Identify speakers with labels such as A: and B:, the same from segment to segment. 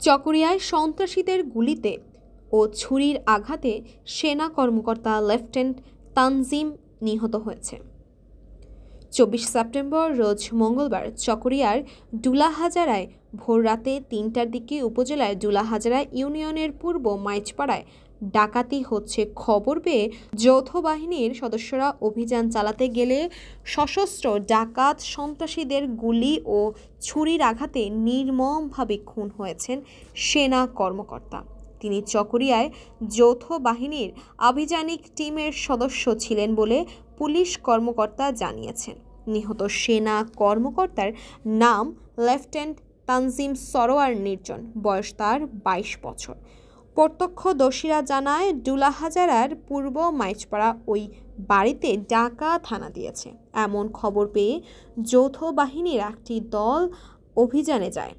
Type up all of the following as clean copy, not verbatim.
A: চকরিয়ায় সন্ত্রাসীদের গুলিতে ও ছুরির আঘাতে সেনা কর্মকর্তা লেফটেন্যান্ট তানজিম নিহত হয়েছে। 24 সেপ্টেম্বর রোজ মঙ্গলবার চকরিয়ার ডুলাহাজারায় ভোররাতে 3টার দিকে উপজেলার ডুলাহাজারা ইউনিয়নের পূর্ব মাইজপাড়ায় ডাকাতি হচ্ছে খবর পেয়ে যৌথ বাহিনীর সদস্যরা অভিযান চালাতে গেলে সশস্ত্র ডাকাত সন্ত্রাসীদের গুলি ও ছুরির আঘাতে নির্মমভাবে খুন হয়েছেন সেনা কর্মকর্তা। তিনি চকরিয়ায় যৌথ বাহিনীর আভিযানিক টিমের সদস্য ছিলেন বলে পুলিশ কর্মকর্তা জানিয়েছেন। নিহত সেনা কর্মকর্তার নাম লেফটেন্যান্ট তানজিম সরোয়ার নির্জন, বয়স তার 22 বছর। প্রত্যক্ষদর্শীরা জানায় ডুলাহাজারার পূর্ব মাইজপাড়া ওই বাড়িতে ডাকাত হানা দিয়েছে এমন খবর পেয়ে যৌথ বাহিনীর একটি দল অভিযানে যায়।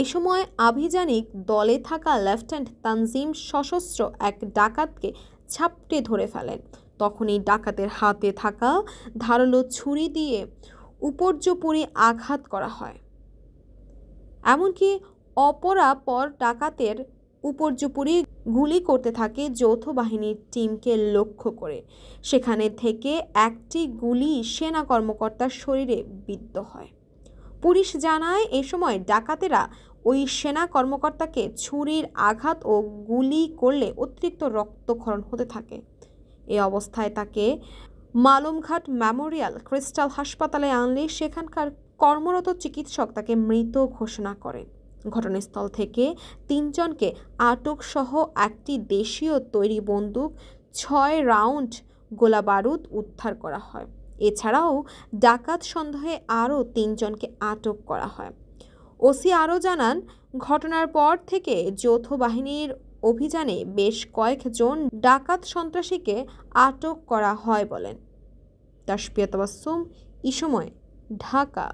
A: এ সময় আভিযানিক দলে থাকা লেফটেন্যান্ট তানজিম সশস্ত্র এক ডাকাতকে ঝাপটে ধরে ফেলেন। তখনই ডাকাতের হাতে থাকা ধারালো ছুরি দিয়ে উপর্যুপরি আঘাত করা হয়। এমনকি অপরাপর ডাকাতের উপর্যুপরি গুলি করতে থাকে যৌথ বাহিনীর টিমকে লক্ষ্য করে। সেখানে থেকে একটি গুলি সেনা কর্মকর্তার শরীরে বিদ্ধ হয়। পুলিশ জানায় এ সময় ডাকাতেরা ওই সেনা কর্মকর্তাকে ছুরির আঘাত ও গুলি করলে অতিরিক্ত রক্তক্ষরণ হতে থাকে। এ অবস্থায় তাকে মালুমঘাট মেমোরিয়াল ক্রিস্টাল হাসপাতালে আনলে সেখানকার কর্মরত চিকিৎসক তাকে মৃত ঘোষণা করেন। ঘটনাস্থল থেকে 3 জনকে আটক সহ একটি দেশীয় তৈরি বন্দুক, 6 রাউন্ড গোলাবারুদ উদ্ধার করা হয়। এছাড়াও ডাকাত সন্দেহে আরও 3 জনকে আটক করা হয়। ওসি আরও জানান, ঘটনার পর থেকে যৌথ বাহিনীর অভিযানে বেশ কয়েকজন ডাকাত সন্ত্রাসীকে আটক করা হয় বলেন। তাসফিয়া তাবাসসুম, ইসময়, ঢাকা।